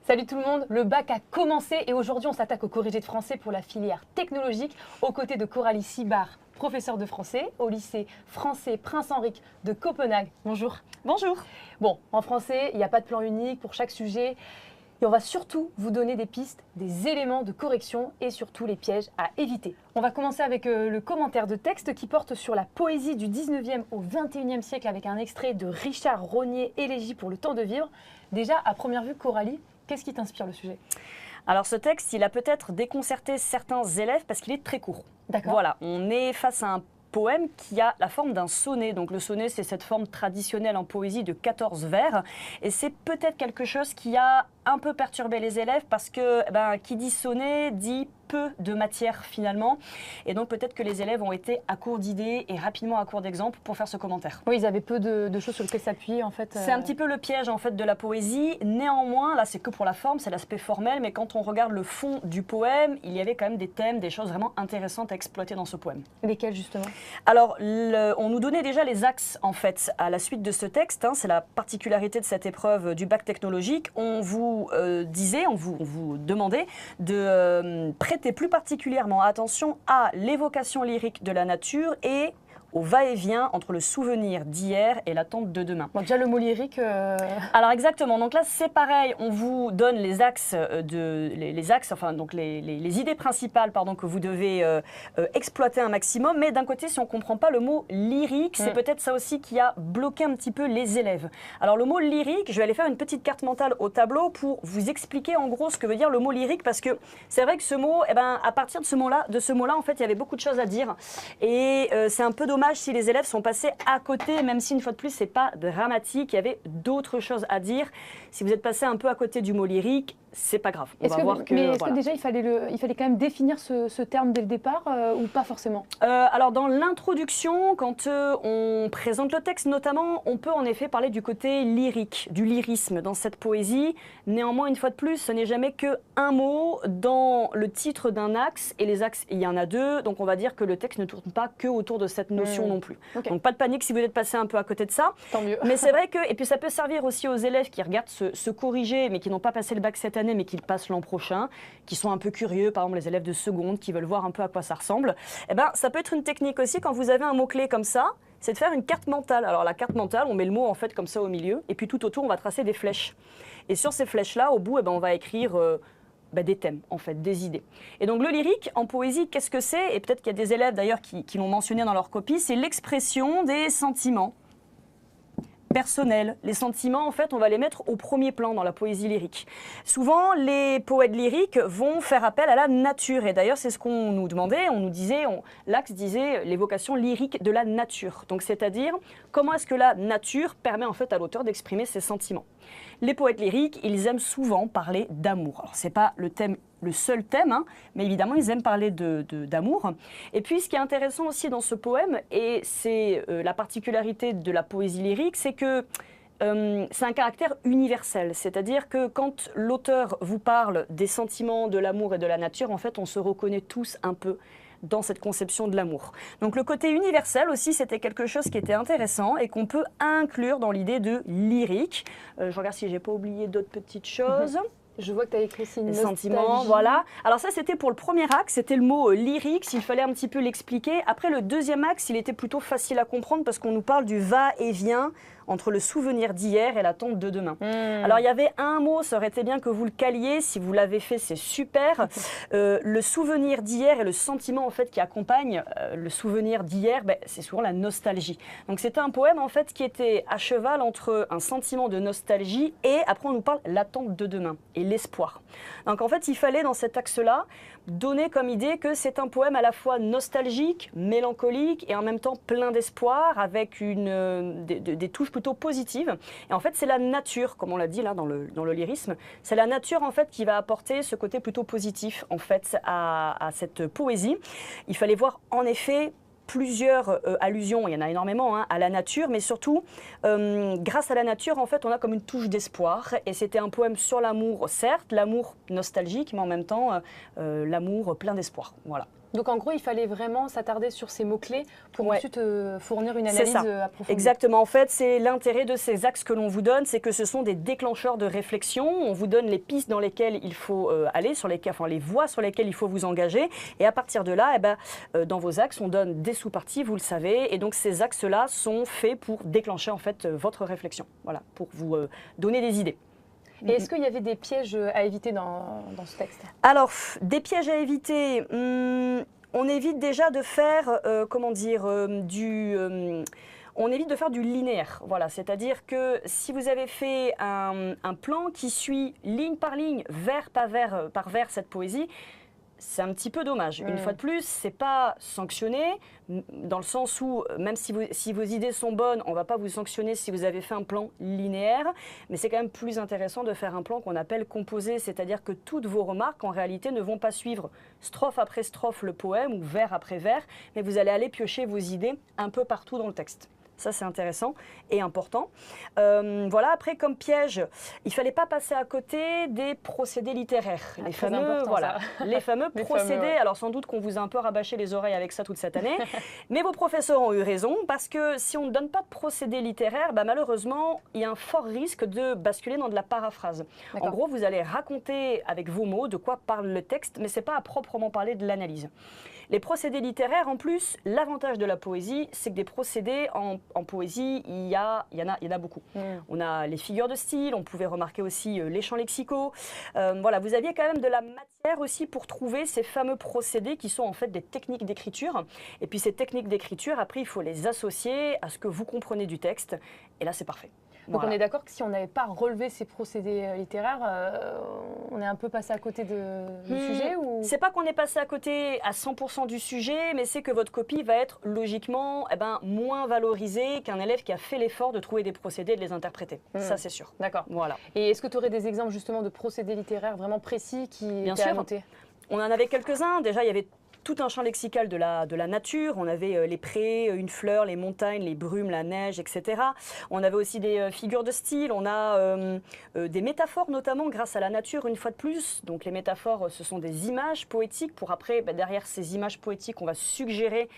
Salut tout le monde, le bac a commencé et aujourd'hui on s'attaque au corrigé de français pour la filière technologique aux côtés de Coralie Sibard, professeure de français au lycée français Prince-Henrique de Copenhague. Bonjour. Bonjour. Bon, en français, il n'y a pas de plan unique pour chaque sujet et on va surtout vous donner des pistes, des éléments de correction et surtout les pièges à éviter. On va commencer avec le commentaire de texte qui porte sur la poésie du 19e au 21e siècle avec un extrait de Richard Rognier, Élégie pour le temps de vivre. Déjà, à première vue, Coralie, qu'est-ce qui t'inspire le sujet? Alors ce texte, il a peut-être déconcerté certains élèves parce qu'il est très court. D'accord. Voilà, on est face à un poème qui a la forme d'un sonnet. Donc le sonnet, c'est cette forme traditionnelle en poésie de 14 vers. Et c'est peut-être quelque chose qui a un peu perturbé les élèves parce que qui dit sonnet dit peu de matière finalement. Et donc peut-être que les élèves ont été à court d'idées et rapidement à court d'exemples pour faire ce commentaire. Oui, ils avaient peu de choses sur lesquelles s'appuyer en fait. C'est un petit peu le piège en fait de la poésie. Néanmoins, là c'est que pour la forme, c'est l'aspect formel, mais quand on regarde le fond du poème, il y avait quand même des thèmes, des choses vraiment intéressantes à exploiter dans ce poème. Lesquels justement? Alors, on nous donnait déjà les axes en fait à la suite de ce texte. C'est la particularité de cette épreuve du bac technologique. On vous disait, on vous demandait de prêter plus particulièrement attention à l'évocation lyrique de la nature et au va-et-vient entre le souvenir d'hier et l'attente de demain. Bon, déjà le mot lyrique... Alors exactement, donc là c'est pareil, on vous donne les axes, les idées principales que vous devez exploiter un maximum, mais d'un côté si on ne comprend pas le mot lyrique, c'est peut-être ça aussi qui a bloqué un petit peu les élèves. Alors le mot lyrique, je vais aller faire une petite carte mentale au tableau pour vous expliquer en gros ce que veut dire le mot lyrique, parce que c'est vrai que ce mot, à partir de ce mot-là, en fait il y avait beaucoup de choses à dire, et c'est un peu dommage si les élèves sont passés à côté, même si une fois de plus, c'est pas dramatique. Il y avait d'autres choses à dire. Si vous êtes passé un peu à côté du mot lyrique, c'est pas grave. Est-ce que déjà il fallait quand même définir ce terme dès le départ ou pas forcément? Alors dans l'introduction, quand on présente le texte notamment, on peut en effet parler du côté lyrique, du lyrisme dans cette poésie. Néanmoins, une fois de plus, ce n'est jamais qu'un mot dans le titre d'un axe, et les axes, il y en a deux, donc on va dire que le texte ne tourne pas que autour de cette notion non plus. Okay. Donc pas de panique si vous êtes passé un peu à côté de ça. Tant mieux. Mais c'est vrai que, et puis ça peut servir aussi aux élèves qui regardent se corriger, mais qui n'ont pas passé le bac cette année, mais qui le passent l'an prochain, qui sont un peu curieux, par exemple les élèves de seconde, qui veulent voir un peu à quoi ça ressemble. Ça peut être une technique aussi quand vous avez un mot-clé comme ça, c'est de faire une carte mentale. Alors la carte mentale, on met le mot en fait comme ça au milieu, et puis tout autour, on va tracer des flèches. Et sur ces flèches-là, au bout, on va écrire des thèmes, en fait, des idées. Et donc le lyrique, en poésie, qu'est-ce que c'est? Et peut-être qu'il y a des élèves d'ailleurs qui l'ont mentionné dans leur copie, c'est l'expression des sentiments personnels. Les sentiments, en fait, on va les mettre au premier plan dans la poésie lyrique. Souvent, les poètes lyriques vont faire appel à la nature. Et d'ailleurs, c'est ce qu'on nous demandait, on nous disait, l'axe disait l'évocation lyrique de la nature. Donc, c'est-à-dire, comment est-ce que la nature permet, en fait, à l'auteur d'exprimer ses sentiments? Les poètes lyriques, ils aiment souvent parler d'amour. Alors, c'est pas le seul thème, mais évidemment, ils aiment parler d'amour. Et puis, ce qui est intéressant aussi dans ce poème, et c'est la particularité de la poésie lyrique, c'est que c'est un caractère universel. C'est-à-dire que quand l'auteur vous parle des sentiments, de l'amour et de la nature, en fait, on se reconnaît tous un peu dans cette conception de l'amour. Donc le côté universel aussi, c'était quelque chose qui était intéressant et qu'on peut inclure dans l'idée de lyrique. Je regarde si j'ai pas oublié d'autres petites choses. Je vois que tu as écrit aussi une sentiments, voilà. Alors ça, c'était pour le premier axe, c'était le mot lyrique, s'il fallait un petit peu l'expliquer. Après, le deuxième axe, il était plutôt facile à comprendre parce qu'on nous parle du va-et-vient entre le souvenir d'hier et l'attente de demain. Alors, il y avait un mot, ça aurait été bien que vous le caliez. Si vous l'avez fait, c'est super. Le souvenir d'hier et le sentiment en fait qui accompagne le souvenir d'hier, c'est souvent la nostalgie. Donc, c'était un poème en fait qui était à cheval entre un sentiment de nostalgie et après, on nous parle l'attente de demain et l'espoir. Donc, en fait, il fallait dans cet axe-là donner comme idée que c'est un poème à la fois nostalgique, mélancolique et en même temps plein d'espoir avec des touches plutôt positives. Et en fait, c'est la nature, comme on l'a dit là dans le lyrisme, c'est la nature en fait qui va apporter ce côté plutôt positif en fait à cette poésie. Il fallait voir en effet plusieurs allusions, il y en a énormément, à la nature, mais surtout, grâce à la nature, en fait, on a comme une touche d'espoir. Et c'était un poème sur l'amour, certes, l'amour nostalgique, mais en même temps, l'amour plein d'espoir. Voilà. Donc en gros, il fallait vraiment s'attarder sur ces mots-clés pour Ouais. ensuite fournir une C'est analyse ça. approfondie. Exactement. En fait, c'est l'intérêt de ces axes que l'on vous donne, c'est que ce sont des déclencheurs de réflexion. On vous donne les pistes dans lesquelles il faut aller, les voies sur lesquelles il faut vous engager. Et à partir de là, dans vos axes, on donne des sous-parties, vous le savez. Et donc ces axes-là sont faits pour déclencher en fait votre réflexion. Voilà, pour vous donner des idées. Et est-ce qu'il y avait des pièges à éviter dans ce texte? Alors, des pièges à éviter. On évite déjà de faire, on évite de faire du linéaire. Voilà, c'est-à-dire que si vous avez fait un plan qui suit ligne par ligne, vers par vers cette poésie, c'est un petit peu dommage. Une fois de plus, c'est pas sanctionné, dans le sens où, même si vos idées sont bonnes, on ne va pas vous sanctionner si vous avez fait un plan linéaire, mais c'est quand même plus intéressant de faire un plan qu'on appelle composé, c'est-à-dire que toutes vos remarques, en réalité, ne vont pas suivre strophe après strophe le poème ou vers après vers, mais vous allez aller piocher vos idées un peu partout dans le texte. Ça, c'est intéressant et important. Voilà, après, comme piège, il ne fallait pas passer à côté des procédés littéraires. Les fameux, les fameux procédés. ouais. Alors, sans doute qu'on vous a un peu rabâché les oreilles avec ça toute cette année, mais vos professeurs ont eu raison, parce que si on ne donne pas de procédés littéraires, malheureusement, il y a un fort risque de basculer dans de la paraphrase. En gros, vous allez raconter avec vos mots de quoi parle le texte, mais ce n'est pas à proprement parler de l'analyse. Les procédés littéraires, en plus, l'avantage de la poésie, c'est que des procédés en poésie, il y en a beaucoup. On a les figures de style, on pouvait remarquer aussi les champs lexicaux. Voilà, vous aviez quand même de la matière aussi pour trouver ces fameux procédés qui sont en fait des techniques d'écriture. Et puis ces techniques d'écriture, après, il faut les associer à ce que vous comprenez du texte. Et là, c'est parfait. Donc on est d'accord que si on n'avait pas relevé ces procédés littéraires, on est un peu passé à côté du sujet ou... C'est pas qu'on est passé à côté à 100% du sujet, mais c'est que votre copie va être logiquement moins valorisée qu'un élève qui a fait l'effort de trouver des procédés et de les interpréter. Ça, c'est sûr. D'accord. Voilà. Et est-ce que tu aurais des exemples justement de procédés littéraires vraiment précis qui étaient à noter? On en avait quelques-uns. Déjà, il y avait tout un champ lexical de la nature. On avait les prés, une fleur, les montagnes, les brumes, la neige, etc. On avait aussi des figures de style. On a des métaphores, notamment grâce à la nature, une fois de plus. Donc les métaphores, ce sont des images poétiques. Pour après, derrière ces images poétiques, on va suggérer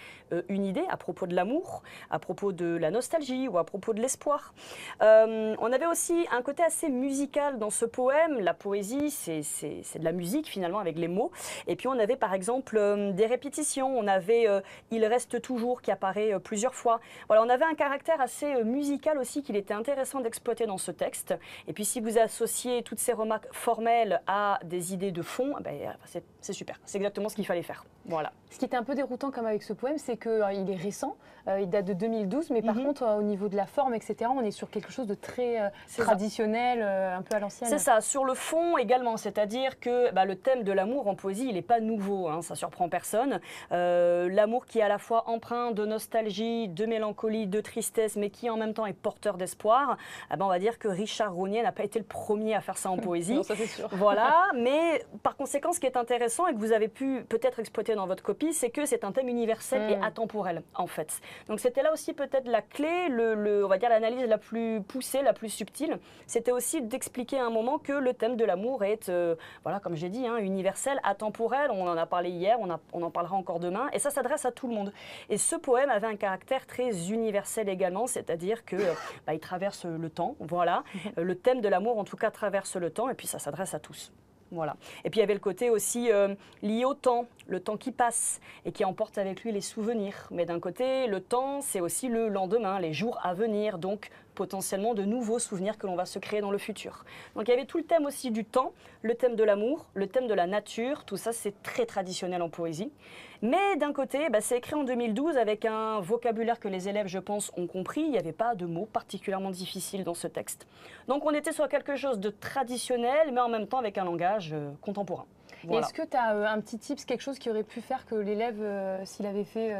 une idée à propos de l'amour, à propos de la nostalgie ou à propos de l'espoir. On avait aussi un côté assez musical dans ce poème. La poésie, c'est de la musique finalement avec les mots. Et puis on avait par exemple des répétitions, on avait Il reste toujours qui apparaît plusieurs fois. Voilà, on avait un caractère assez musical aussi qu'il était intéressant d'exploiter dans ce texte. Et puis si vous associez toutes ces remarques formelles à des idées de fond, c'est super. C'est exactement ce qu'il fallait faire. Voilà. Ce qui était un peu déroutant comme avec ce poème, c'est qu'il est récent, il date de 2012, mais par contre au niveau de la forme, etc., on est sur quelque chose de très traditionnel, un peu à l'ancienne. C'est ça, sur le fond également, c'est-à-dire que le thème de l'amour en poésie, il n'est pas nouveau, hein, ça surprend personne. L'amour qui est à la fois empreint de nostalgie, de mélancolie, de tristesse, mais qui en même temps est porteur d'espoir, on va dire que Richard Rognier n'a pas été le premier à faire ça en poésie. Non, ça c'est sûr. Voilà, mais par conséquent, ce qui est intéressant et que vous avez pu peut-être exploiter dans votre copie, c'est que c'est un thème universel et atemporel, en fait. Donc c'était là aussi peut-être la clé, on va dire l'analyse la plus poussée, la plus subtile. C'était aussi d'expliquer à un moment que le thème de l'amour est, voilà, comme j'ai dit, universel, atemporel. On en a parlé hier, on en parlera encore demain, et ça s'adresse à tout le monde. Et ce poème avait un caractère très universel également, c'est-à-dire que il traverse le temps, voilà. Le thème de l'amour, en tout cas, traverse le temps, et puis ça s'adresse à tous. Voilà. Et puis il y avait le côté aussi lié au temps, le temps qui passe et qui emporte avec lui les souvenirs. Mais d'un côté, le temps, c'est aussi le lendemain, les jours à venir, donc potentiellement de nouveaux souvenirs que l'on va se créer dans le futur. Donc il y avait tout le thème aussi du temps, le thème de l'amour, le thème de la nature, tout ça c'est très traditionnel en poésie. Mais d'un côté, c'est écrit en 2012 avec un vocabulaire que les élèves, je pense, ont compris. Il n'y avait pas de mots particulièrement difficiles dans ce texte. Donc on était sur quelque chose de traditionnel, mais en même temps avec un langage contemporain. Voilà. Est-ce que tu as un petit tips, quelque chose qui aurait pu faire que l'élève, s'il avait fait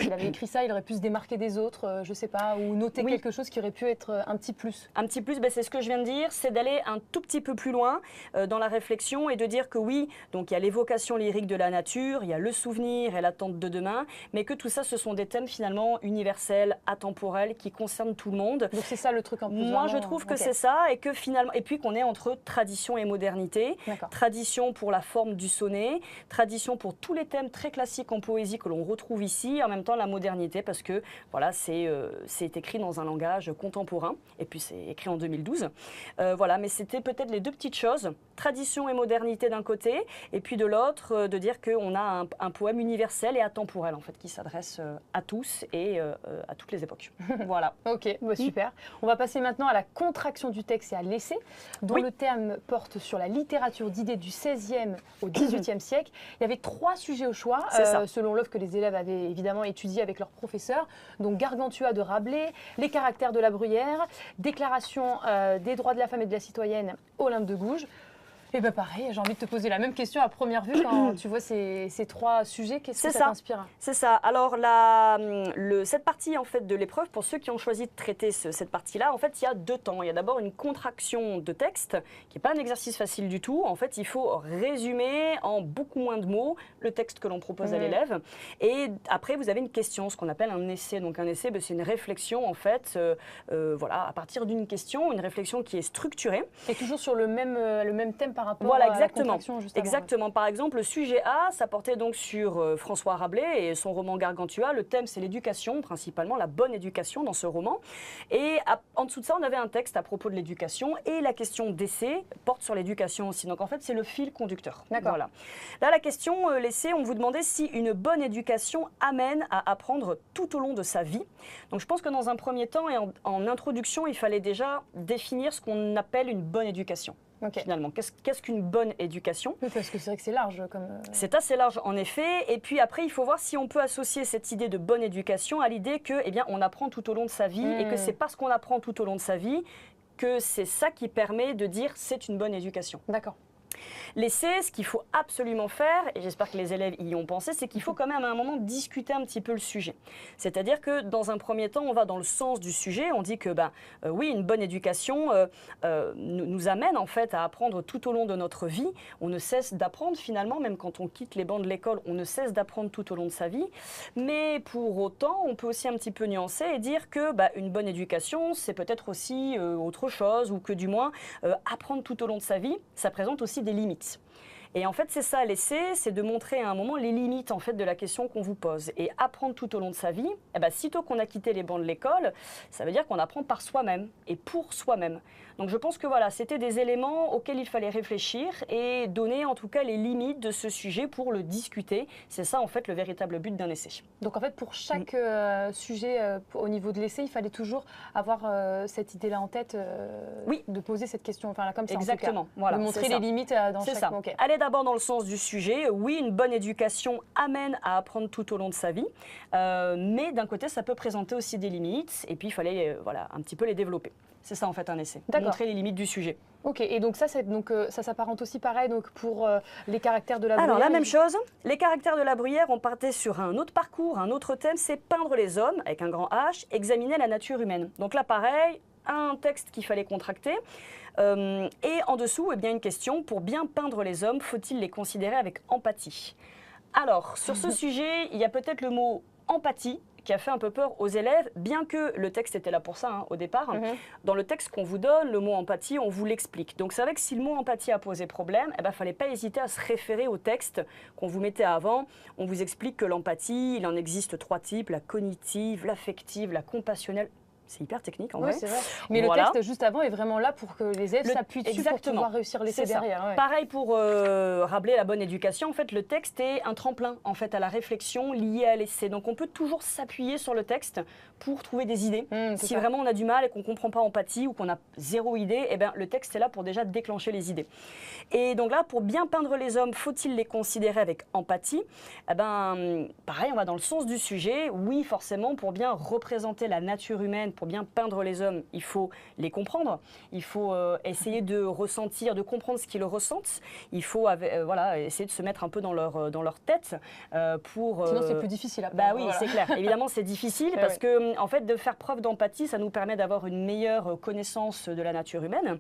s'il avait écrit ça, il aurait pu se démarquer des autres, je sais pas, ou noter quelque chose qui aurait pu être un petit plus. Un petit plus, c'est ce que je viens de dire, c'est d'aller un tout petit peu plus loin dans la réflexion et de dire que oui, donc il y a l'évocation lyrique de la nature, il y a le souvenir et l'attente de demain, mais que tout ça, ce sont des thèmes finalement universels, atemporels, qui concernent tout le monde. Donc c'est ça le truc en plus. Moi, je trouve que c'est ça, et que finalement, et puis qu'on est entre tradition et modernité. Tradition pour la forme du sonnet, tradition pour tous les thèmes très classiques en poésie que l'on retrouve ici, en même temps la modernité, parce que voilà, c'est écrit dans un langage contemporain, et puis c'est écrit en 2012. Voilà, mais c'était peut-être les deux petites choses, tradition et modernité d'un côté, et puis de l'autre, de dire qu'on a un poème universel et atemporel, en fait, qui s'adresse à tous et à toutes les époques. Voilà. Ok, super. On va passer maintenant à la contraction du texte et à l'essai, dont le thème porte sur la littérature d'idées du XVIe au XVIIIe siècle. Il y avait 3 sujets au choix, selon l'œuvre que les élèves avaient évidemment étudié avec leurs professeurs. Donc Gargantua de Rabelais, les caractères de la Bruyère, déclaration des droits de la femme et de la citoyenne, Olympe de Gouges. Et bien pareil, j'ai envie de te poser la même question à première vue quand tu vois ces 3 sujets. Qu'est-ce que ça t'inspire? C'est ça. Alors cette partie en fait de l'épreuve, pour ceux qui ont choisi de traiter cette partie-là, en fait il y a 2 temps. Il y a d'abord une contraction de texte, qui n'est pas un exercice facile du tout. En fait, il faut résumer en beaucoup moins de mots le texte que l'on propose à l'élève. Et après, vous avez une question, ce qu'on appelle un essai. Donc un essai, c'est une réflexion en fait, voilà, à partir d'une question, une réflexion qui est structurée. Et toujours sur le même thème par rapport voilà, à la contraction juste avant. Exactement. Par exemple, le sujet A, ça portait donc sur François Rabelais et son roman Gargantua. Le thème, c'est l'éducation, principalement la bonne éducation dans ce roman. Et en dessous de ça, on avait un texte à propos de l'éducation et la question d'essai porte sur l'éducation aussi. Donc en fait, c'est le fil conducteur. Voilà. Là, la question, l'essai, on vous demandait si une bonne éducation amène à apprendre tout au long de sa vie. Donc je pense que dans un premier temps et en introduction, il fallait déjà définir ce qu'on appelle une bonne éducation. Finalement, qu'est-ce qu'une bonne éducation? Oui, parce que c'est vrai que c'est large. C'est assez large en effet. Et puis après, il faut voir si on peut associer cette idée de bonne éducation à l'idée que, eh bien, on apprend tout au long de sa vie et que c'est parce qu'on apprend tout au long de sa vie que c'est ça qui permet de dire c'est une bonne éducation. D'accord. L'essai, ce qu'il faut absolument faire, et j'espère que les élèves y ont pensé, c'est qu'il faut quand même à un moment discuter un petit peu le sujet. C'est-à-dire que dans un premier temps, on va dans le sens du sujet, on dit que oui, une bonne éducation nous amène en fait à apprendre tout au long de notre vie. On ne cesse d'apprendre finalement, même quand on quitte les bancs de l'école, on ne cesse d'apprendre tout au long de sa vie. Mais pour autant, on peut aussi un petit peu nuancer et dire que une bonne éducation, c'est peut-être aussi autre chose, ou que du moins, apprendre tout au long de sa vie, ça présente aussi des limites. Et en fait, c'est ça l'essai, c'est de montrer à un moment les limites en fait de la question qu'on vous pose. Et apprendre tout au long de sa vie, sitôt qu'on a quitté les bancs de l'école, ça veut dire qu'on apprend par soi-même et pour soi-même. Donc je pense que voilà, c'était des éléments auxquels il fallait réfléchir et donner en tout cas les limites de ce sujet pour le discuter. C'est ça en fait le véritable but d'un essai. Donc en fait pour chaque sujet au niveau de l'essai, il fallait toujours avoir cette idée-là en tête, de poser cette question, enfin là comme ça. Exactement. En tout cas, voilà, de montrer les limites dans chaque. C'est ça. Okay. Allez d'abord dans le sens du sujet. Oui, une bonne éducation amène à apprendre tout au long de sa vie, mais d'un côté ça peut présenter aussi des limites et puis il fallait voilà un petit peu les développer. C'est ça en fait un essai, montrer les limites du sujet. Ok, et donc ça s'apparente aussi pareil donc pour les caractères de la Bruyère. Alors la même chose, les caractères de la Bruyère, on partait sur un autre parcours, un autre thème, c'est peindre les hommes avec un grand H, examiner la nature humaine. Donc là pareil, un texte qu'il fallait contracter. Et en dessous, eh bien, une question, pour bien peindre les hommes, faut-il les considérer avec empathie? Alors, sur ce sujet, il y a peut-être le mot empathie qui a fait un peu peur aux élèves, bien que le texte était là pour ça au départ. Dans le texte qu'on vous donne, le mot empathie, on vous l'explique. Donc c'est vrai que si le mot empathie a posé problème, il ne fallait pas hésiter à se référer au texte qu'on vous mettait avant. On vous explique que l'empathie, il en existe 3 types, la cognitive, l'affective, la compassionnelle. C'est hyper technique en vrai. C'est vrai. Mais le texte juste avant est vraiment là pour que les élèves s'appuient dessus pour pouvoir réussir l'essai derrière. Ouais. Pareil pour Rabelais, la bonne éducation. En fait, le texte est un tremplin en fait à la réflexion liée à l'essai. Donc on peut toujours s'appuyer sur le texte pour trouver des idées. Si vraiment on a du mal et qu'on ne comprend pas empathie ou qu'on a 0 idée, eh bien, le texte est là pour déjà déclencher les idées. Et donc là, pour bien peindre les hommes, faut-il les considérer avec empathie? Pareil, on va dans le sens du sujet. Oui, forcément, pour bien représenter la nature humaine pour bien peindre les hommes, il faut les comprendre, il faut essayer de ressentir, de comprendre ce qu'ils ressentent, il faut voilà, essayer de se mettre un peu dans leur tête pour... Sinon, c'est plus difficile après. Bah oui, c'est clair. Évidemment, c'est difficile parce que, en fait, de faire preuve d'empathie, ça nous permet d'avoir une meilleure connaissance de la nature humaine.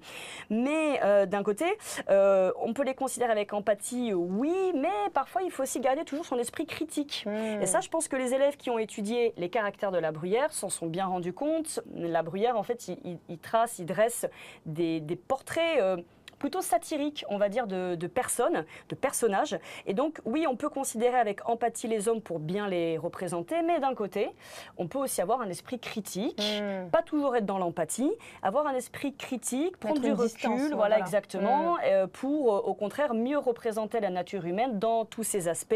Mais d'un côté, on peut les considérer avec empathie, oui, mais parfois, il faut aussi garder toujours son esprit critique. Et ça, je pense que les élèves qui ont étudié les caractères de la bruyère s'en sont bien rendus compte. La bruyère, en fait, il trace, il dresse des portraits plutôt satiriques, on va dire, de personnes, de personnages. Et donc, oui, on peut considérer avec empathie les hommes pour bien les représenter, mais d'un côté, on peut aussi avoir un esprit critique, pas toujours être dans l'empathie, avoir un esprit critique, prendre du recul, voilà, exactement, pour, au contraire, mieux représenter la nature humaine dans tous ses aspects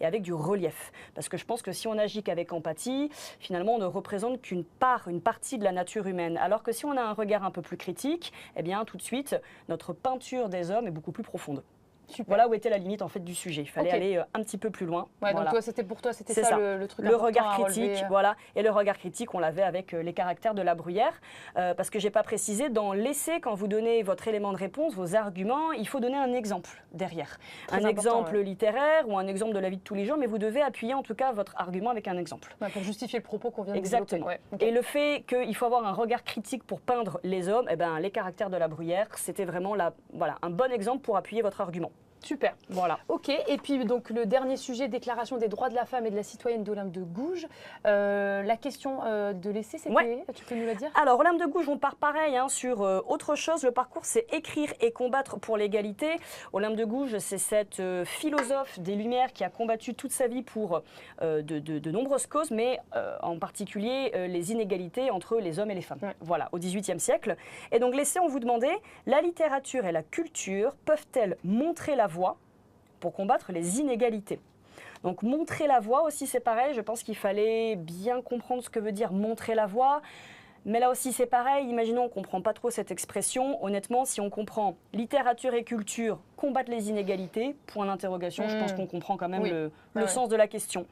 et avec du relief. Parce que je pense que si on agit qu'avec empathie, finalement, on ne représente qu'une une partie de la nature humaine. Alors que si on a un regard un peu plus critique, eh bien, tout de suite, notre peinture des hommes est beaucoup plus profonde. Super. Voilà où était la limite en fait du sujet. Il fallait aller un petit peu plus loin. Ouais, voilà. Donc toi, c'était pour toi, c'était ça le truc. Le regard critique, voilà. Et le regard critique, on l'avait avec les caractères de la bruyère. Parce que j'ai pas précisé, dans l'essai, quand vous donnez votre élément de réponse, vos arguments, il faut donner un exemple derrière. Un exemple littéraire ou un exemple de la vie de tous les jours, mais vous devez appuyer en tout cas votre argument avec un exemple. Ouais, pour justifier le propos qu'on vient de Exactement. développer. Et le fait qu'il faut avoir un regard critique pour peindre les hommes, eh ben, les caractères de la bruyère, c'était vraiment un bon exemple pour appuyer votre argument. Super. Voilà. Ok. Et puis donc le dernier sujet, déclaration des droits de la femme et de la citoyenne d'Olympe de Gouges. La question de l'essai, c'était, tu peux nous la dire? Alors Olympe de Gouges, on part pareil sur autre chose. Le parcours, c'est écrire et combattre pour l'égalité. Olympe de Gouges, c'est cette philosophe des Lumières qui a combattu toute sa vie pour de nombreuses causes, mais en particulier les inégalités entre les hommes et les femmes. Voilà, au XVIIIe siècle. Et donc l'essai, on vous demandait, la littérature et la culture peuvent-elles montrer la voie pour combattre les inégalités? Donc montrer la voie aussi, c'est pareil, je pense qu'il fallait bien comprendre ce que veut dire montrer la voie. Mais là aussi c'est pareil, imaginons qu'on ne comprend pas trop cette expression. Honnêtement, si on comprend littérature et culture, combattre les inégalités, point d'interrogation, je pense qu'on comprend quand même le sens de la question.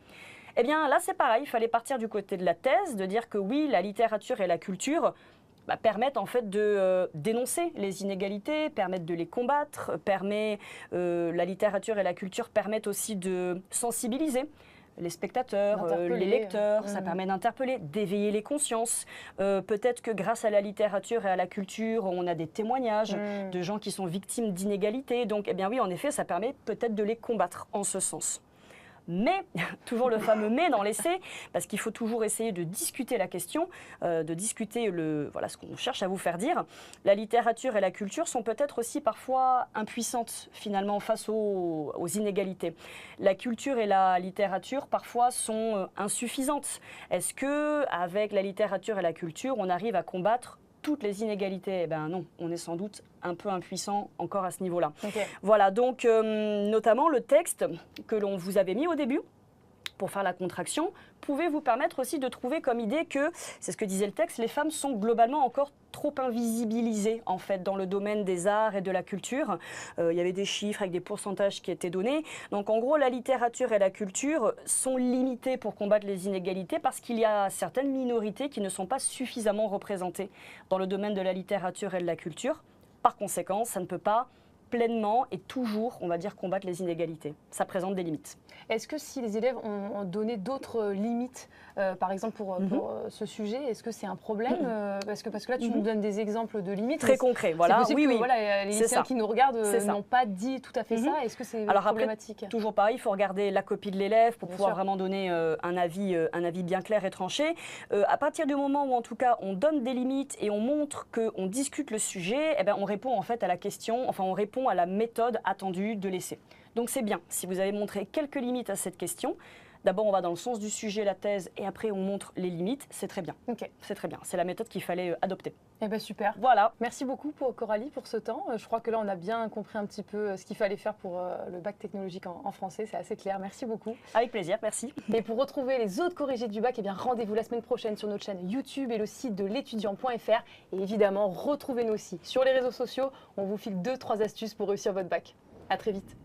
Eh bien là c'est pareil, il fallait partir du côté de la thèse, de dire que oui, la littérature et la culture permettent en fait de dénoncer les inégalités, permettent de les combattre, la littérature et la culture permettent aussi de sensibiliser les spectateurs, les lecteurs, ça permet d'interpeller, d'éveiller les consciences. Peut-être que grâce à la littérature et à la culture, on a des témoignages de gens qui sont victimes d'inégalités. Donc, eh bien oui, en effet, ça permet peut-être de les combattre en ce sens. Mais, toujours le fameux mais dans l'essai, parce qu'il faut toujours essayer de discuter la question, de discuter ce qu'on cherche à vous faire dire. La littérature et la culture sont peut-être aussi parfois impuissantes finalement face aux inégalités. La culture et la littérature parfois sont insuffisantes. Est-ce que avec la littérature et la culture, on arrive à combattre toutes les inégalités? Eh bien non, on est sans doute un peu impuissant encore à ce niveau-là. Voilà, donc notamment le texte que l'on vous avait mis au début pour faire la contraction pouvait vous permettre aussi de trouver comme idée que, c'est ce que disait le texte, les femmes sont globalement encore trop invisibilisées en fait dans le domaine des arts et de la culture. Il y avait des chiffres avec des pourcentages qui étaient donnés. Donc en gros, la littérature et la culture sont limitées pour combattre les inégalités parce qu'il y a certaines minorités qui ne sont pas suffisamment représentées dans le domaine de la littérature et de la culture. Par conséquent, ça ne peut pas pleinement et toujours, on va dire, combattre les inégalités. Ça présente des limites. Est-ce que si les élèves ont donné d'autres limites, par exemple pour ce sujet, est-ce que c'est un problème parce que là, tu nous donnes des exemples de limites. Très concrets, voilà. C'est possible que voilà, les lycéens qui nous regardent n'ont pas dit tout à fait ça. Est-ce que c'est problématique? Après, toujours pareil, il faut regarder la copie de l'élève pour pouvoir vraiment donner un avis bien clair et tranché. À partir du moment où, en tout cas, on donne des limites et on montre qu'on discute le sujet, eh ben, on répond en fait à la question, enfin on répond à la méthode attendue de l'essai. Donc c'est bien, si vous avez montré quelques limites à cette question, d'abord on va dans le sens du sujet, la thèse, et après on montre les limites, c'est très bien. C'est très bien, c'est la méthode qu'il fallait adopter. Eh bien super. Voilà. Merci beaucoup Coralie pour ce temps. Je crois que là on a bien compris un petit peu ce qu'il fallait faire pour le bac technologique en français, c'est assez clair. Merci beaucoup. Avec plaisir, merci. Et pour retrouver les autres corrigés du bac, eh bien rendez-vous la semaine prochaine sur notre chaîne YouTube et le site de l'étudiant.fr. Et évidemment, retrouvez-nous aussi sur les réseaux sociaux. On vous file 2-3 astuces pour réussir votre bac. À très vite.